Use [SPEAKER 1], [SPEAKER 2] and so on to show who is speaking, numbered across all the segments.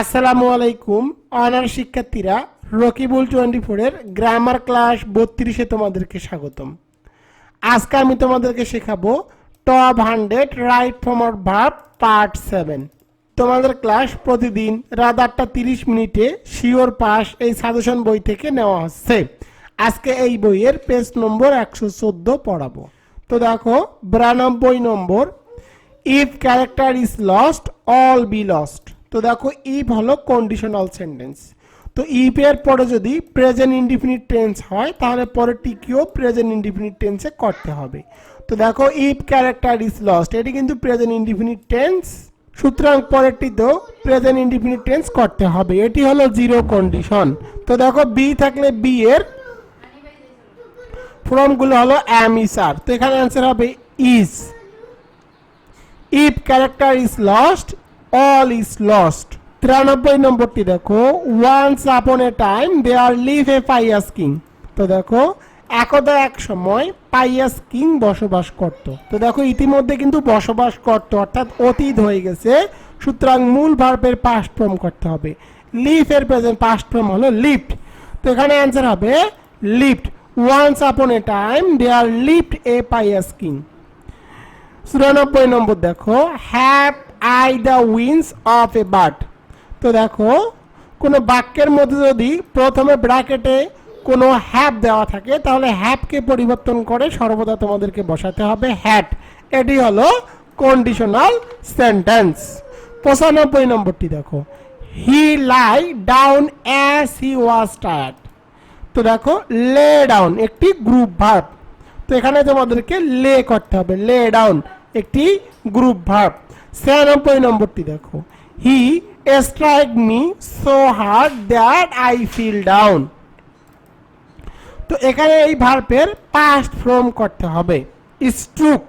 [SPEAKER 1] আসসালামু আলাইকুম অনার শিক্ষার্থীরা, রকিবুল 24 এর গ্রামার ক্লাস 32 এ তোমাদেরকে স্বাগতম। আজকে আমি তোমাদেরকে শেখাবো top 100 right form of verb part 7। তোমাদের ক্লাস প্রতিদিন রাত 8:30 মিনিটে শিওর পাস এই সাজেশন বই থেকে নেওয়া হচ্ছে। আজকে এই বইয়ের পেজ নম্বর 114 পড়াবো। তো দেখো 92 নম্বর, if character is lost all be lost. তো দেখো ইফ হলো কন্ডিশনাল সেন্টেন্স। তো ইফ এর পরে যদি প্রেজেন্ট ইনডিফিনিট টেন্স হয় তাহলে পরেরটিকেও প্রেজেন্ট ইনডিফিনিট টেন্সে করতে হবে। তো দেখো ইফ ক্যারেক্টার ইজ লস্ট, এটি কিন্তু প্রেজেন্ট ইনডিফিনিট টেন্স, সুতরাং পরেরটিতেও প্রেজেন্ট ইনডিফিনিট টেন্স করতে হবে। এটি হলো জিরো কন্ডিশন। তো দেখো বি থাকলে বি এর ফর্মগুলো হলো এম ইজ আর। তো এখানে অ্যান্সার হবে is. If character is lost all is lost। 93 নম্বরটি দেখো, once upon a time there lived a pious king। তো দেখো একদা এক সময় পাইয়াস কিং বসবাস করত। তো দেখো ইতিমধ্যে কিন্তু বসবাস করত অর্থাৎ অতীত হয়ে গেছে, সুতরাং মূল ভার্বের পাস্ট ফর্ম করতে হবে। লিভ এর প্রেজেন্ট পাস্ট ফর্ম হলো লিভড। তো এখানে অ্যান্সার হবে lived. once upon a time there lived a pious king। 94 নম্বর দেখো, have I the wings of a bird. তো দেখো কোনো বাক্যের মধ্যে যদি প্রথমে ব্র্যাকেটে কোনো হ্যাভ দেওয়া থাকে তাহলে হ্যাভকে পরিবর্তন করে সর্বদা তোমাদেরকে বসাতে হবে হ্যাড। এটি হলো কন্ডিশনাল সেন্টেন্স। 95 নম্বরটি দেখো, he lie down as he was tired. তো দেখো লে ডাউন একটি গ্রুপ ভার্ব। তো এখানে তোমাদেরকে লে করতে হবে, লে ডাউন একটি গ্রুপ ভার্ব। 96 নম্বরটি দেখো, he strike me so hard that I fell down. তো এখানে এই ভার্বের পাস্ট ফর্ম করতে হবে স্ট্রুক।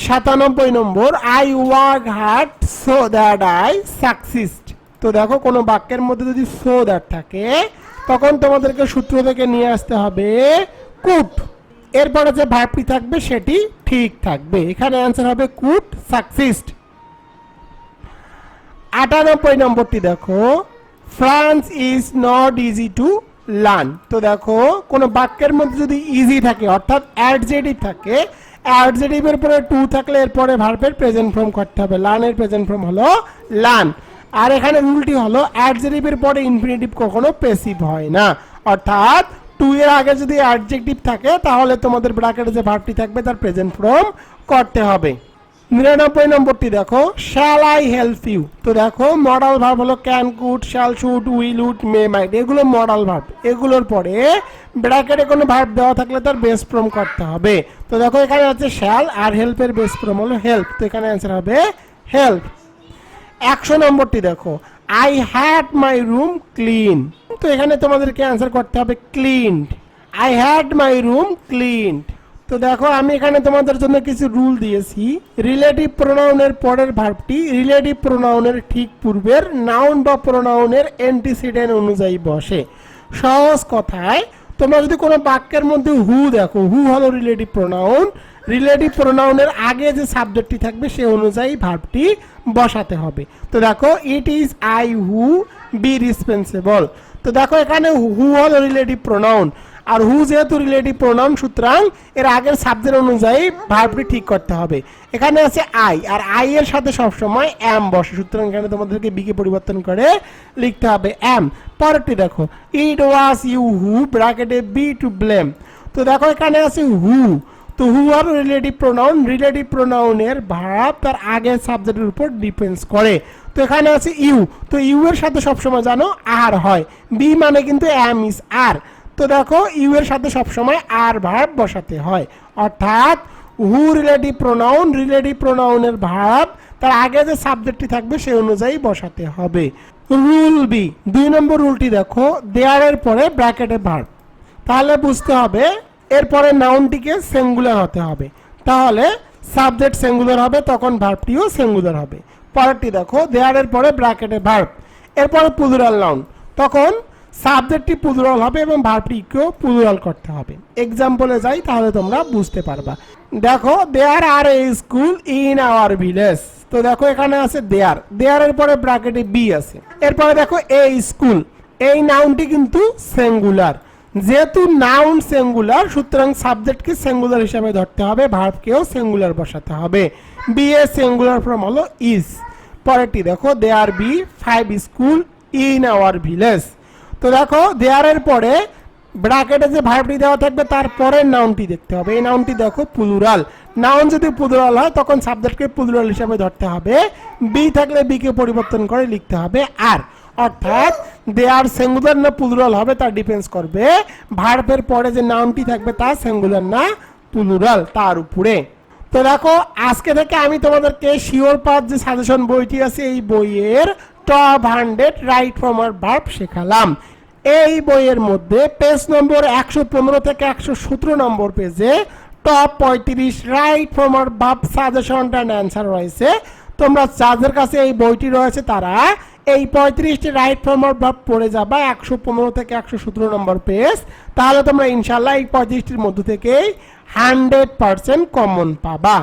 [SPEAKER 1] 97 নম্বর, I work hard so that I succeed. তো দেখো কোনো বাক্যের মধ্যে যদি সো দ্যাট থাকে তখন তোমাদেরকে সূত্র থেকে নিয়ে আসতে হবে কুড। এরপরে যে ভার্বটি থাকবে সেটি ঠিক থাকবে। এখানে অ্যান্সার হবে কুড সাকসিড। 98 নম্বরটি দেখো, France is not easy to learn. তো দেখো কোনো বাক্যের মধ্যে যদি ইজি থাকে অর্থাৎ অ্যাডজেটিভ থাকে, অ্যাডজেটিভের পরে টু থাকলে এরপরে ভার্বের প্রেজেন্ট ফর্ম করতে হবে। লার্নের প্রেজেন্ট ফর্ম হলো লার্ন। আর এখানে রুলটি হলো অ্যাডজেটিভের পরে ইনফিনিটিভ কখনো প্যাসিভ হয় না, অর্থাৎ টু এর আগে যদি অ্যাডজেক্টিভ থাকে তাহলে তোমাদের ব্র্যাকেটে যে ভার্বটি থাকবে তার প্রেজেন্ট ফর্ম করতে হবে। 99 নম্বরটি দেখো, শ্যাল আই হেল্প ইউ। তো দেখো মডাল ভার্ব হলো can, could, shall, should, will, would, may, might, এগুলো মডাল ভার্ব। এগুলোর পরে ব্র্যাকেটে কোনো ভার্ব দেওয়া থাকলে তার বেস ফর্ম করতে হবে। তো দেখো এখানে আছে শ্যাল আর হেল্পের বেস ফর্ম হলো হেল্প। তো এখানে অ্যান্সার হবে হেল্প। 100 নম্বরটি দেখো, I had my room clean. তো এখানে তোমাদেরকে অ্যান্সার করতে হবে cleaned. I had my room cleaned. তো দেখো আমি এখানে তোমাদের জন্য কিছু রুল দিয়েছি। রিলেটিভ প্রোনাউনের পরের ভার্বটি রিলেটিভ প্রোনাউনের ঠিক পূর্বের নাউন বা প্রোনাউনের অ্যান্টিসিডেন্ট অনুযায়ী বসে। সহজ কথায় তোমরা যদি কোনো বাক্যের মধ্যে হু দেখো, হু হলো রিলেটিভ প্রোনাউন, রিলেটিভ প্রোনাউনের আগে যে সাবজেক্টটি থাকবে সে অনুযায়ী ভার্বটি বসাতে হবে। তো দেখো it is I who be responsible. তো দেখো এখানে হু হলো রিলেটিভ প্রোনাউন, আর হু যেহেতু রিলেটিভ প্রোনাউন সুতরাং এর আগের সাবজেক্ট অনুযায়ী ভার্বটি ঠিক করতে হবে। এখানে আছে আই, আর আই এর সাথে সবসময় এম বসে, সুতরাং এখানে তোমাদেরকে বিকে পরিবর্তন করে লিখতে হবে এম। পরেরটি দেখো, ইট ওয়াজ ইউ হু ব্র্যাকেটে বি টু ব্লেম। তো দেখো এখানে আছে হু। তো হু আর রিলেটিভ প্রোনাউন, রিলেটিভ প্রোনাউনের ভার্ব তার আগের সাবজেক্টের উপর ডিপেন্ডস করে। তো এখানে আছে ইউ। তো ইউ এর সাথে সবসময় জানো আর হয়, বি মানে কিন্তু এম ইজ আর। তো দেখো ইউ এর সাথে সবসময় আর ভার্ব বসাতে হয়, অর্থাৎ হু রিলেটিভ প্রোনাউন, রিলেটিভ প্রোনাউনের ভার্ব তার আগে যে সাবজেক্টটি থাকবে সেই অনুযায়ী বসাতে হবে। রুল বি 2 নম্বর রুলটি দেখো, দেয়ার এর পরে ব্র্যাকেটে ভার্ব, তাহলে বুঝতে হবে এরপরে নাউনটিকে সিঙ্গুলার হতে হবে, তাহলে সাবজেক্ট সিঙ্গুলার হবে তখন ভার্বটিও সিঙ্গুলার হবে। পরেরটি দেখো, দেয়ার এর পরে ব্র্যাকেটে ভার্ব, এরপরে প্লুরাল নাউন, তখন সাবজেক্টটি প্লুরাল হবে এবং ভার্বটিকেও প্লুরাল করতে হবে। এক্সাম্পলে যাই তাহলে তোমরা বুঝতে পারবা। দেখো দেয়ার আর এ স্কুল ইন আওয়ার ভিলেজ। তো দেখো এখানে আছে দেয়ার, দেয়ারের পরে ব্র্যাকেটে বি আছে। এরপরে দেখো এ স্কুল, এই নাউনটি কিন্তু সিঙ্গুলার, যেহেতু নাউন সিঙ্গুলার সুতরাং সাবজেক্টকে সিঙ্গুলার হিসাবে ধরতে হবে, ভার্বকেও সিঙ্গুলার বসাতে হবে। বি এর সিঙ্গুলার ফর্ম হলো ইজ। পরেরটি দেখো there be 5 school in our village. তো দেখো দেয়ারের পরে ব্র্যাকেটে যে ভার্বটি দেওয়া থাকবে তার পরের নাউনটি দেখতে হবে। এই নাউনটি দেখো প্লুরাল, নাউন যদি প্লুরাল হয় তখন সাবজেক্টকে প্লুরাল হিসাবে ধরতে হবে, বি থাকলে বি কে পরিবর্তন করে লিখতে হবে আর, অর্থাৎ দেয়ার সিঙ্গুলার না প্লুরাল হবে তা ডিপেন্ডস করবে ভার্বের পরে যে নাউনটি থাকবে তা সিঙ্গুলার না প্লুরাল তার উপরে। তো দেখো আজকে থেকে আমি তোমাদেরকে শিওর পাথ যে সাজেশন বইটি আছে এই বইয়ের টপ 100 রাইট ফর্ম আর ভার্ব শেখালাম। এই বইয়ের মধ্যে পেজ নম্বর 115 থেকে 117 নম্বর পেজে টপ 35 রাইট ফর্ম আর ভার্ব সাজেশন এন্ড অ্যানসার রয়েছে। তোমরা যাদের কাছে এই বইটি রয়েছে তারা এই 35টি রাইট ফর্ম আর ভার্ব পড়ে যাবা 115 থেকে 117 নম্বর পেজ, তাহলে তোমরা ইনশাআল্লাহ এই 35টির মধ্য থেকেই 100% কমন পাবা।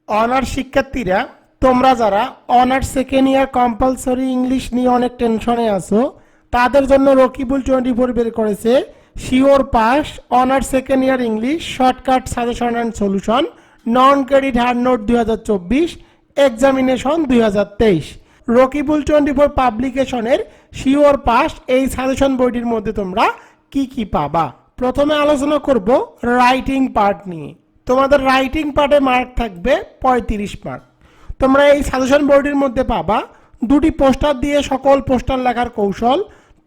[SPEAKER 1] অনার্স শিক্ষার্থীরা, তোমরা যারা honours second year compulsory English নিয়ে অনেক টেনশনে আছো তাদের জন্য রকিবুল 24 বের করেছে sure pass honours second year English shortcut suggestion and solution non credit hard note 2024 examination 2023। Rakibul 24 পাবলিকেশনের শিওর পাস এই সাজেশন বইটির মধ্যে তোমরা কি কি পাবা। প্রথমে আলোচনা করব রাইটিং পার্ট নিয়ে। তোমাদের রাইটিং পার্টে মার্ক থাকবে 35 মার্ক। তোমরা এই সাজেশন বইটির মধ্যে পাবা দুটি পোস্টার দিয়ে সকল পোস্টার লেখার কৌশল,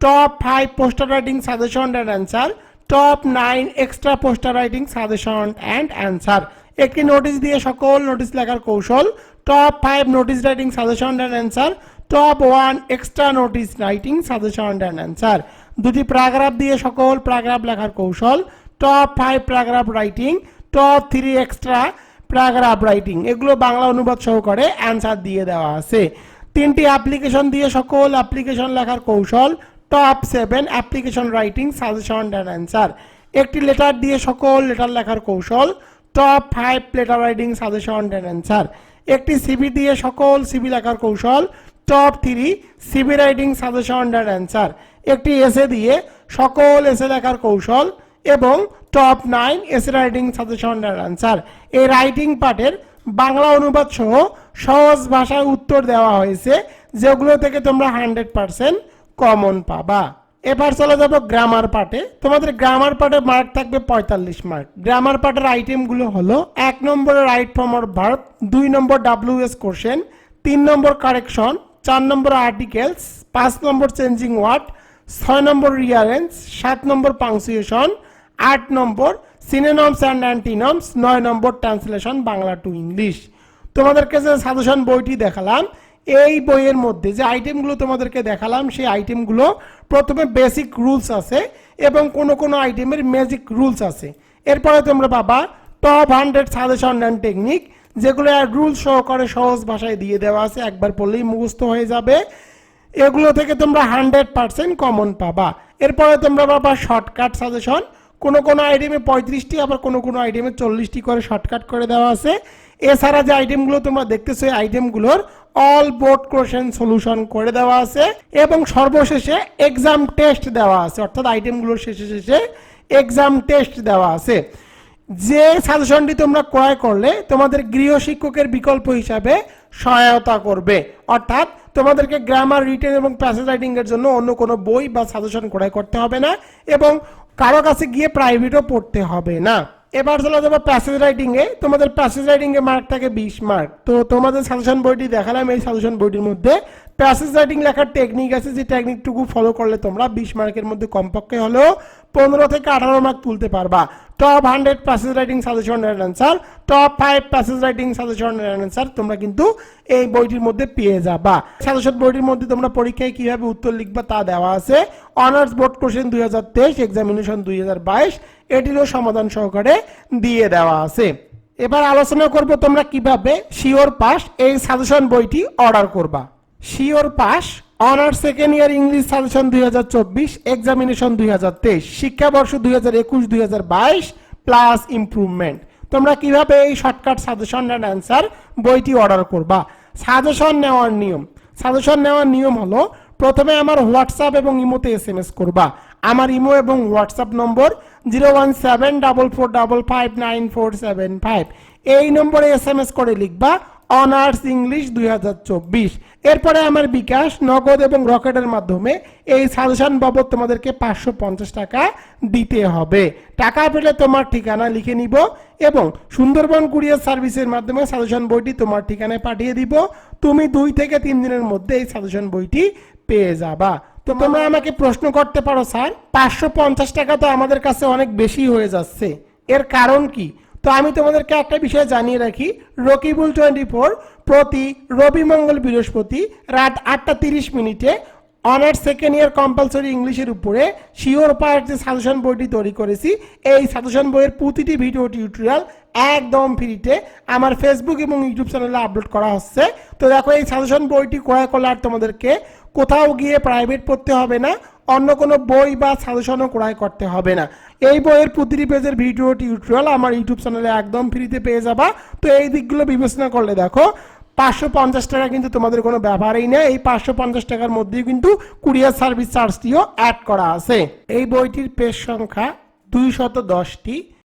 [SPEAKER 1] top 5 poster writing suggestion and answer, top 9 extra poster writing suggestion and answer, একটি নোটিশ দিয়ে সকল নোটিশ লেখার কৌশল, top 5 notice writing suggestion and answer, top 1 extra notice writing suggestion and answer, দুটি প্যারাগ্রাফ দিয়ে সকল প্যারাগ্রাফ লেখার কৌশল, top 5 paragraph writing, top 3 extra paragraph writing, এগুলো বাংলা অনুবাদ সহকারে অ্যান্সার দিয়ে দেওয়া আছে। তিনটি অ্যাপ্লিকেশন দিয়ে সকল অ্যাপ্লিকেশন লেখার কৌশল, top 7 application writing suggestion and answer, একটি লেটার দিয়ে সকল লেটার লেখার কৌশল, top 5 letter writing suggestion and answer, একটি সিভি দিয়ে সকল সিভি লেখার কৌশল, top 3 CV writing suggestion and answer, একটি এসে দিয়ে সকল এসে লেখার কৌশল এবং top 9 essay writing suggestion and answer. এই রাইটিং পার্টের বাংলা অনুবাদ সহ সহজ ভাষায় উত্তর দেওয়া হয়েছে যেগুলো থেকে তোমরা 100% কমন পাবা। এবার চলে যাব গ্রামার পার্টে। তোমাদের গ্রামার পার্টে মার্ক থাকবে 45 মার্ক। গ্রামার পার্টের আইটেমগুলো হলো 1 নম্বরে রাইট ফর্ম অর ভার্ব, 2 নম্বর WS কোশ্চেন, 3 নম্বর কারেকশন, 4 নম্বর আর্টিকেলস, 5 নম্বর চেঞ্জিং ওয়ার্ড, 6 নম্বর রিয়ারেন্স, 7 নম্বর পাংচুয়েশন, 8 নম্বর সিনোনিমস অ্যান্ড অ্যান্টিনমস, 9 নম্বর ট্রান্সলেশন বাংলা টু ইংলিশ। তোমাদেরকে যে সাজেশন বইটি দেখালাম এই বইয়ের মধ্যে যে আইটেমগুলো তোমাদেরকে দেখালাম সেই আইটেমগুলো প্রথমে বেসিক রুলস আছে এবং কোনো আইটেমের ম্যাজিক রুলস আছে। এরপরে তোমরা পাবা টপ 100 সাজেশন অ্যান্ড টেকনিক, যেগুলো রুলস সহকারে সহজ ভাষায় দিয়ে দেওয়া আছে, একবার পড়লেই মুখস্থ হয়ে যাবে। এগুলো থেকে তোমরা 100% কমন পাবা। এরপরে তোমরা পাবা শর্টকাট সাজেশন, কোনো আইটেমে 35টি আবার কোনো আইটেমে 40টি করে শর্টকাট করে দেওয়া আছে। এছাড়া যে আইটেমগুলো তোমরা দেখতেছো এই আইটেমগুলোর অল বোর্ড কোশ্চেন সলিউশন করে দেওয়া আছে এবং সর্বশেষে এক্সাম টেস্ট দেওয়া আছে, অর্থাৎ আইটেমগুলোর শেষে এক্সাম টেস্ট দেওয়া আছে। যে সাজেশনটি তোমরা ক্রয় করলে তোমাদের গৃহ শিক্ষকের বিকল্প হিসাবে সহায়তা করবে, অর্থাৎ তোমাদেরকে গ্রামার, রিটেন এবং প্যাসেজ রাইটিং এর জন্য অন্য কোনো বই বা সাজেশন ক্রয় করতে হবে না এবং কারো কাছে গিয়ে প্রাইভেটও পড়তে হবে না। এবার চলে যাবো প্যাসেজ রাইটিং এ। তোমাদের প্যাসেজ রাইটিং এ মার্ক থাকে 20 মার্ক। তো তোমাদের সাজেশন বইটি দেখালাম, এই সাজেশন বইটির মধ্যে প্যাসেজ রাইটিং লেখার টেকনিক আছে, যে টেকনিকটুকু ফলো করলে তোমরা 20 মার্কের মধ্যে কমপক্ষে হলেও 15 থেকে 18 মার্ক তুলতে পারবা। Top 100 passage writing suggestion and answer, top 5 passage writing suggestion and answer তোমরা কিন্তু এই বইটির মধ্যে পেয়ে যাবা। সাজেশন বইটির মধ্যে তোমরা পরীক্ষায় কিভাবে উত্তর লিখবা তা দেওয়া আছে। অনার্স বোর্ড কোশ্চেন 2023, এক্সামিনেশন 2022 এটিরও সমাধান সহকারে দিয়ে দেওয়া আছে। এবার আলোচনা করব তোমরা কিভাবে শিওর পাস এই সাজেশন বইটি অর্ডার করবা। Sure pass honours second year English suggestion 2024, examination 2023, শিক্ষাবর্ষ 2021-2022 প্লাস ইমপ্রুভমেন্ট। তোমরা কিভাবে এই শর্টকাট সাজেশন এন্ড অ্যান্সার বইটি অর্ডার করবা। সাজেশন নেওয়ার নিয়ম। সাজেশন নেওয়ার নিয়ম হলো, প্রথমে আমার হোয়াটসঅ্যাপ এবং ইমোতে SMS করবা। আমার ইমো এবং হোয়াটসঅ্যাপ নম্বর 01744559475। এই নম্বরে SMS করে লিখবা অনার্স ইংলিশ 2024। এরপরে আমার বিকাশ, নগদ এবং রকেটের মাধ্যমে এই সাজেশন বাবদ তোমাদেরকে 550 টাকা দিতে হবে। টাকা পেলে তোমার ঠিকানা লিখে নিব এবং সুন্দরবন কুরিয়ার সার্ভিসের মাধ্যমে সাজেশন বইটি তোমার ঠিকানায় পাঠিয়ে দিব। তুমি 2 থেকে 3 দিনের মধ্যে এই সাজেশন বইটি পেয়ে যাবা। তো তোমরা আমাকে প্রশ্ন করতে পারো, স্যার 550 টাকা তো আমাদের কাছে অনেক বেশি হয়ে যাচ্ছে, এর কারণ কি? তো আমি তোমাদেরকে একটা বিষয় জানিয়ে রাখি, রকিবুল 24 প্রতি রবি, মঙ্গল, বৃহস্পতি রাত 8টা 30 মিনিটে অনার্স সেকেন্ড ইয়ার কম্পালসরি ইংলিশের উপরে শিওর পার্ট যে সাজেশন বইটি তৈরি করেছি, এই সাজেশন বইয়ের প্রতিটি ভিডিও টিউটোরিয়াল একদম ফ্রিতে আমার ফেসবুক এবং ইউটিউব চ্যানেলে আপলোড করা হচ্ছে। তো দেখো, এই সাজেশন বইটি ক্রয় করলে আর তোমাদেরকে কোথাও গিয়ে প্রাইভেট পড়তে হবে না, অন্য কোনো বই বা সাজেশনও ক্রয় করতে হবে না। এই বইয়ের প্রতিটি পেজের ভিডিও টিউটোরিয়াল আমার ইউটিউব চ্যানেলে একদম ফ্রিতে পেয়ে যাবা। তো এই দিকগুলো বিবেচনা করলে দেখো 550 টাকা কিন্তু তোমাদের কোনো ব্যাপারই না। এই 550 টাকার মধ্যেই কিন্তু কুরিয়ার সার্ভিস চার্জটিও অ্যাড করা আছে। এই বইটির পেজ সংখ্যা 210টি।